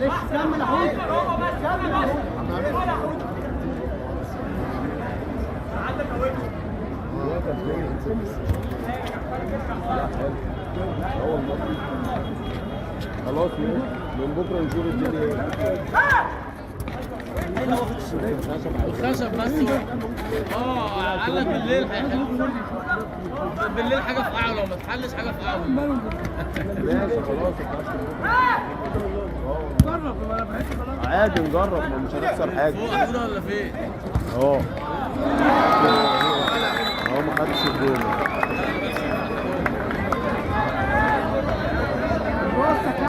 معلش كمل يا حوده كمل يا حوده. خلاص من بكره نشوف الدنيا الخشب بس قال لك بالليل بالليل حاجه في قاعه، لو ما اتحلش حاجه في قاعه. ماشي خلاص. جرب انا بحس خلاص عادي نجرب، ما مش هنخسر حاجه. فوق حوده ولا فين؟ اه ما خدش الجول.